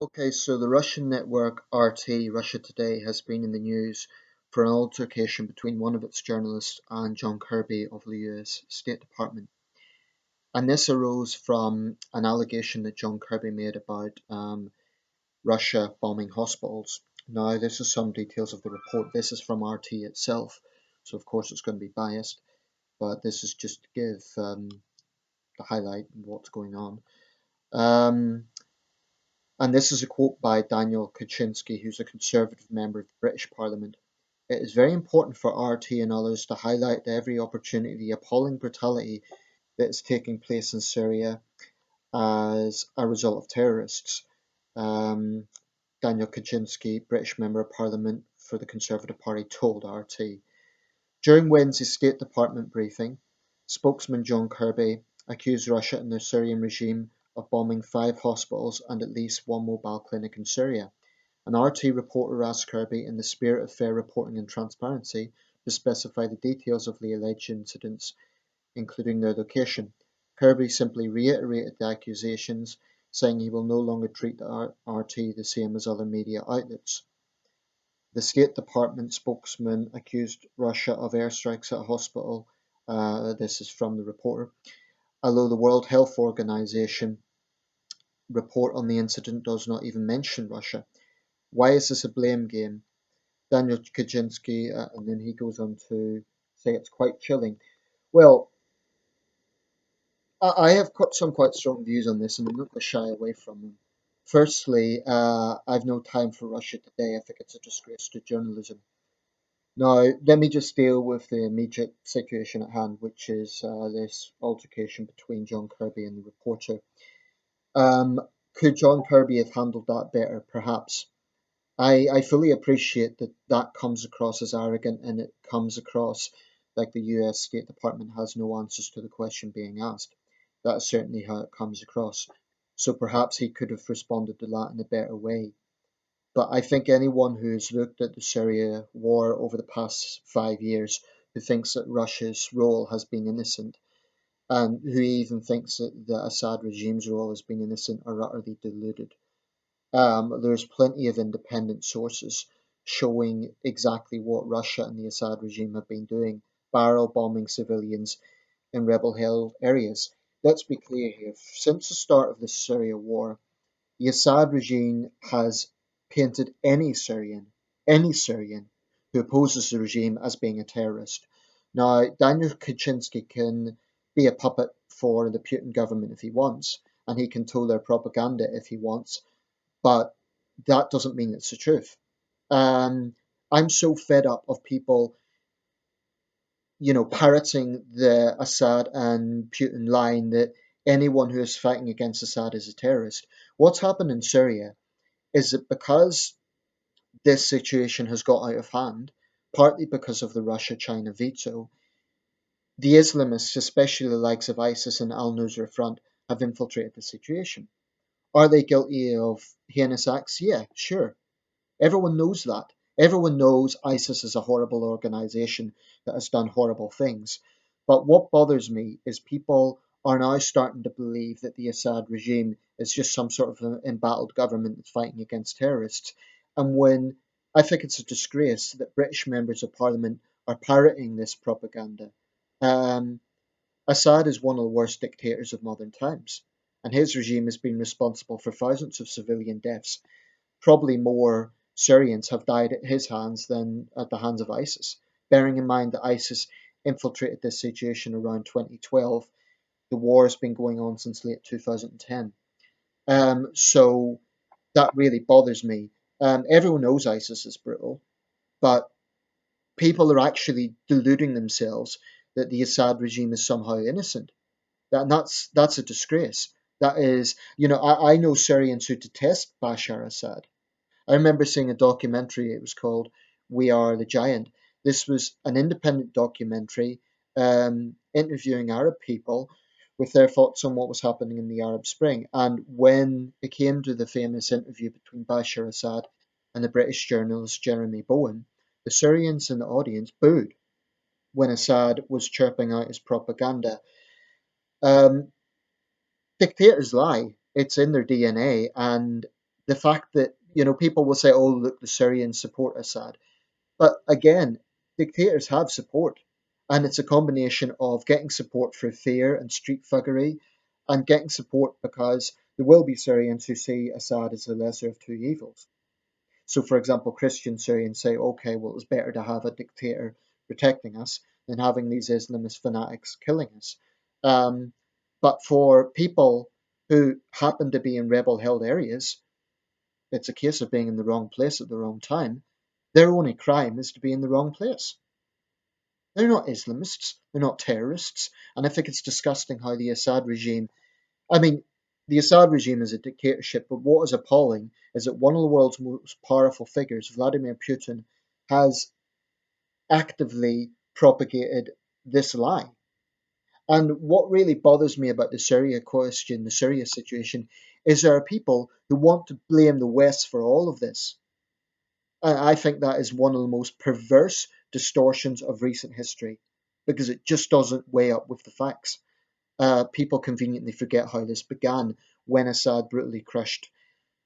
Okay, so the Russian network RT, Russia Today, has been in the news for an altercation between one of its journalists and John Kirby of the US State Department. And this arose from an allegation that John Kirby made about Russia bombing hospitals. Now, this is some details of the report. This is from RT itself, so of course it's going to be biased, but this is just to give the highlight what's going on. Um, And this is a quote by Daniel Kaczynski, who's a Conservative member of the British Parliament. It is very important for RT and others to highlight at every opportunity the appalling brutality that is taking place in Syria as a result of terrorists. Um, Daniel Kaczynski, British Member of Parliament for the Conservative Party, told RT. During Wednesday's State Department briefing, spokesman John Kirby accused Russia and the Syrian regime of bombing 5 hospitals and at least one mobile clinic in Syria. An RT reporter asked Kirby, in the spirit of fair reporting and transparency, to specify the details of the alleged incidents, including their location. Kirby simply reiterated the accusations, saying he will no longer treat the RT the same as other media outlets. The State Department spokesman accused Russia of airstrikes at a hospital. This is from the reporter. Although the World Health Organization report on the incident does not even mention Russia. Why is this a blame game? Daniel Kaczynski, and then he goes on to say it's quite chilling. Well, I have got some quite strong views on this, and I'm not going to shy away from them. Firstly, I've no time for Russia today. I think it's a disgrace to journalism. Now, let me just deal with the immediate situation at hand, which is this altercation between John Kirby and the reporter. Um, could John Kirby have handled that better? Perhaps. I fully appreciate that that comes across as arrogant and it comes across like the US State Department has no answers to the question being asked. That's certainly how it comes across. So perhaps he could have responded to that in a better way. But I think anyone who's looked at the Syria war over the past 5 years who thinks that Russia's role has been innocent and who even thinks that the Assad regime's role has been innocent are utterly deluded. There's plenty of independent sources showing exactly what Russia and the Assad regime have been doing, barrel bombing civilians in rebel held areas. Let's be clear here. Since the start of the Syria war, the Assad regime has painted any Syrian who opposes the regime as being a terrorist. Now, Daniel Kaczynski can be a puppet for the Putin government if he wants, and he can toll their propaganda if he wants, but that doesn't mean it's the truth. Um, I'm so fed up of people, parroting the Assad and Putin line that anyone who is fighting against Assad is a terrorist. What's happened in Syria is that because this situation has got out of hand, partly because of the Russia China veto, the Islamists, especially the likes of ISIS and Al Nusra Front, have infiltrated the situation. Are they guilty of heinous acts? Yeah, sure. Everyone knows that. Everyone knows ISIS is a horrible organization that has done horrible things. But what bothers me is people are now starting to believe that the Assad regime is just some sort of an embattled government that's fighting against terrorists. And when I think it's a disgrace that British members of parliament are parroting this propaganda. Um, Assad is one of the worst dictators of modern times, and his regime has been responsible for thousands of civilian deaths. Probably more Syrians have died at his hands than at the hands of ISIS. Bearing in mind that ISIS infiltrated this situation around 2012, the war has been going on since late 2010. So that really bothers me. Everyone knows ISIS is brutal, but people are actually deluding themselves that the Assad regime is somehow innocent. That's a disgrace. That is, I know Syrians who detest Bashar Assad. I remember seeing a documentary. It was called "We Are the Giant." This was an independent documentary interviewing Arab people with their thoughts on what was happening in the Arab Spring. And when it came to the famous interview between Bashar Assad and the British journalist Jeremy Bowen, the Syrians in the audience booed when Assad was chirping out his propaganda. Um, Dictators lie. It's in their DNA, and The fact that, people will say, oh, look, the Syrians support Assad. But again, dictators have support. And it's a combination of getting support for fear and street thuggery, and getting support because there will be Syrians who see Assad as the lesser of two evils. So, for example, Christian Syrians say, okay, well, it's better to have a dictator protecting us than having these Islamist fanatics killing us. Um, but for people who happen to be in rebel held areas, it's a case of being in the wrong place at the wrong time. Their only crime is to be in the wrong place. They're not Islamists, they're not terrorists. And I think it's disgusting how the Assad regime, I mean, the Assad regime is a dictatorship, but what is appalling is that one of the world's most powerful figures, Vladimir Putin, has actively propagated this lie. And what really bothers me about the Syria question, the Syria situation, is there are people who want to blame the West for all of this. And I think that is one of the most perverse distortions of recent history because it just doesn't weigh up with the facts. People conveniently forget how this began when Assad brutally crushed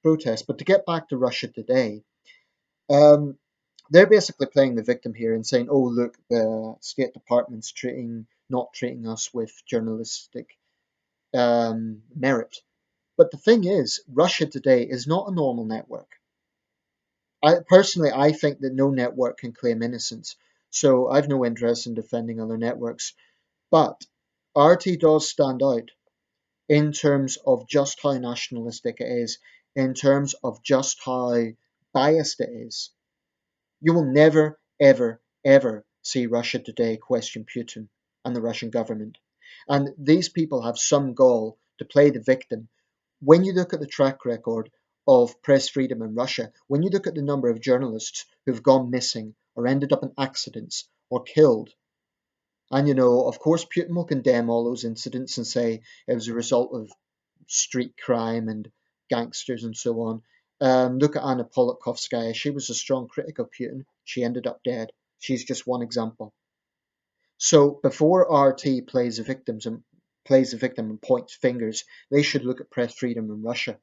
protests. But to get back to Russia today, um, they're basically playing the victim here and saying, "Oh, look, the State Department's not treating us with journalistic merit." But the thing is, Russia today is not a normal network. I think that no network can claim innocence, so I've no interest in defending other networks. But RT does stand out in terms of just how nationalistic it is, in terms of just how biased it is. You will never, ever, ever see Russia today question Putin and the Russian government. And these people have some gall to play the victim. When you look at the track record of press freedom in Russia, when you look at the number of journalists who've gone missing or ended up in accidents or killed, and of course, Putin will condemn all those incidents and say it was a result of street crime and gangsters and so on. Look at Anna Politkovskaya. She was a strong critic of Putin. She ended up dead. She's just one example. So before RT plays the victim and points fingers, they should look at press freedom in Russia.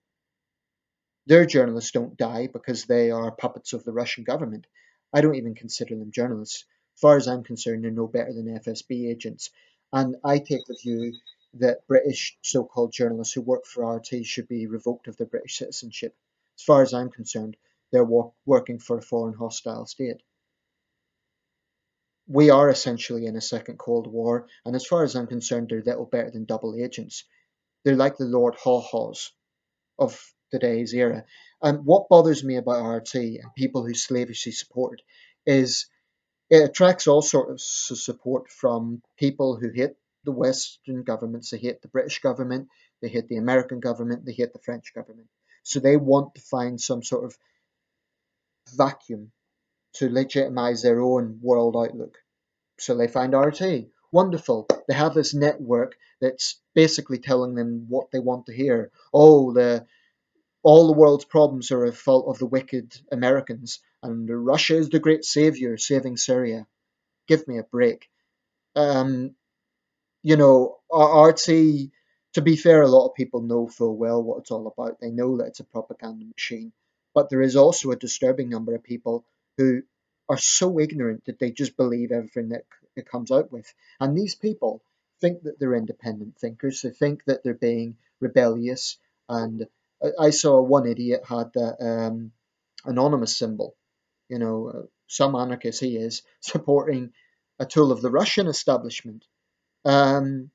Their journalists don't die because they are puppets of the Russian government. I don't even consider them journalists. As far as I'm concerned, they're no better than FSB agents. And I take the view that British so called journalists who work for RT should be revoked of their British citizenship. As far as I'm concerned, they're working for a foreign hostile state. We are essentially in a second Cold War, and as far as I'm concerned, they're little better than double agents. They're like the Lord Haw Haws of today's era. And what bothers me about RT and people who slavishly support it is it attracts all sorts of support from people who hate the Western governments, they hate the British government, they hate the American government, they hate the French government. So they want to find some sort of vacuum to legitimize their own world outlook. So they find RT. Wonderful. They have this network that's basically telling them what they want to hear. Oh, all the world's problems are a fault of the wicked Americans, and Russia is the great savior saving Syria. Give me a break. Um, RT, to be fair, a lot of people know full well what it's all about. They know that it's a propaganda machine. But there is also a disturbing number of people who are so ignorant that they just believe everything that it comes out with. And these people think that they're independent thinkers. They think that they're being rebellious. And I saw one idiot had that anonymous symbol. Some anarchist he is supporting a tool of the Russian establishment. Um,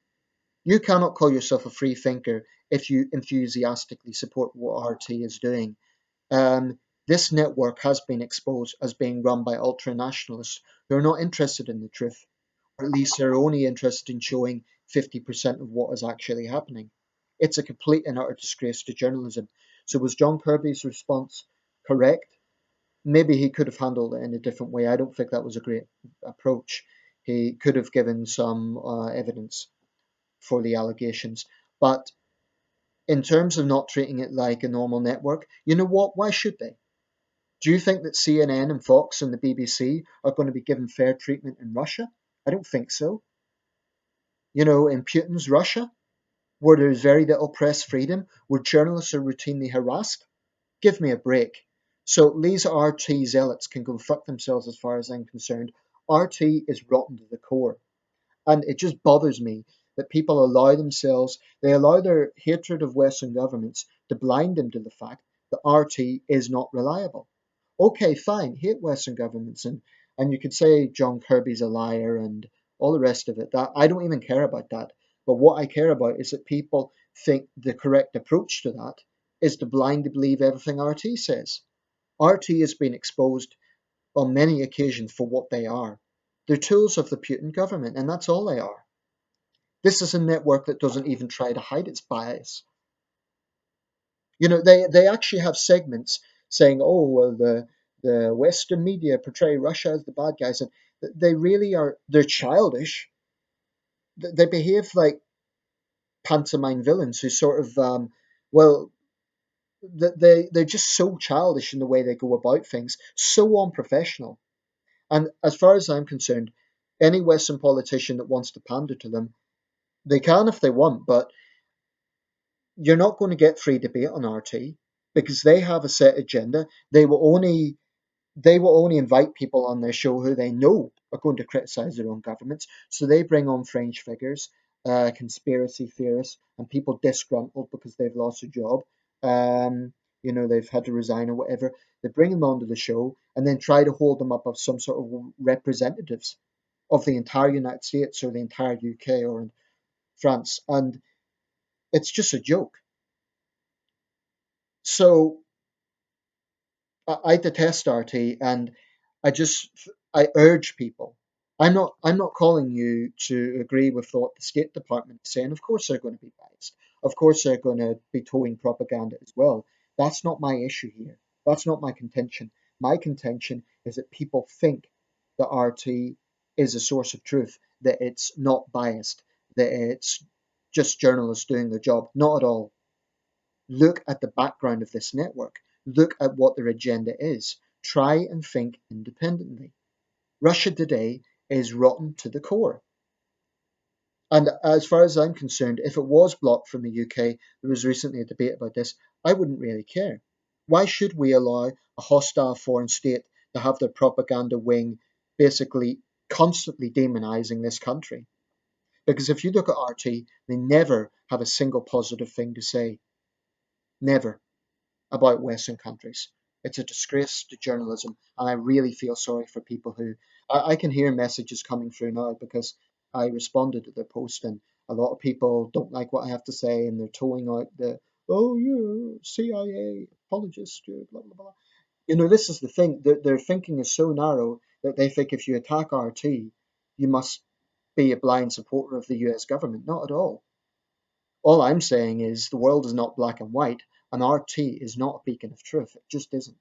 you cannot call yourself a free thinker if you enthusiastically support what RT is doing. Um, this network has been exposed as being run by ultra nationalists who are not interested in the truth, or at least they're only interested in showing 50% of what is actually happening. It's a complete and utter disgrace to journalism. So, was John Kirby's response correct? Maybe he could have handled it in a different way. I don't think that was a great approach. He could have given some evidence for the allegations. But in terms of not treating it like a normal network, you know what? Why should they? Do you think that CNN and Fox and the BBC are going to be given fair treatment in Russia? I don't think so. In Putin's Russia, where there's very little press freedom, where journalists are routinely harassed, Give me a break. So these RT zealots can go fuck themselves as far as I'm concerned. RT is rotten to the core. And it just bothers me that people they allow their hatred of Western governments to blind them to the fact that RT is not reliable. Okay, fine, hate Western governments, and you could say John Kirby's a liar and all the rest of it. That I don't even care about that. But what I care about is that people think the correct approach to that is to blindly believe everything RT says. RT has been exposed on many occasions for what they are. They're tools of the Putin government, and that's all they are. This is a network that doesn't even try to hide its bias. They actually have segments saying, "Oh, well, the Western media portray Russia as the bad guys," and they really are. They're childish. They behave like pantomime villains who sort of, well, they're just so childish in the way they go about things, so unprofessional. And as far as I'm concerned, any Western politician that wants to pander to them, they can if they want, but you're not going to get free debate on RT because they have a set agenda. They will only invite people on their show who they know are going to criticize their own governments. So they bring on fringe figures, conspiracy theorists, and people disgruntled because they've lost a job. They've had to resign or whatever. They bring them onto the show and then try to hold them up as some sort of representatives of the entire United States or the entire UK or France. And it's just a joke. So I detest RT, and I just I urge people. I'm not calling you to agree with what the State Department is saying. Of course they're going to be biased. Of course they're going to be towing propaganda as well. That's not my issue here. That's not my contention. My contention is that people think that RT is a source of truth, that it's not biased, that it's just journalists doing their job. Not at all. Look at the background of this network. Look at what their agenda is. Try and think independently. Russia today is rotten to the core. And as far as I'm concerned, if it was blocked from the UK, there was recently a debate about this, I wouldn't really care. Why should we allow a hostile foreign state to have their propaganda wing basically constantly demonizing this country? Because if you look at RT, they never have a single positive thing to say. Never. About Western countries. It's a disgrace to journalism, and I really feel sorry for people who. I can hear messages coming through now because I responded to their post, and a lot of people don't like what I have to say, and they're towing out the "oh yeah, CIA apologist," blah blah blah. This is the thing. Their thinking is so narrow that they think if you attack RT, you must be a blind supporter of the U.S. government. Not at all. All I'm saying is the world is not black and white, and RT is not a beacon of truth. It just isn't.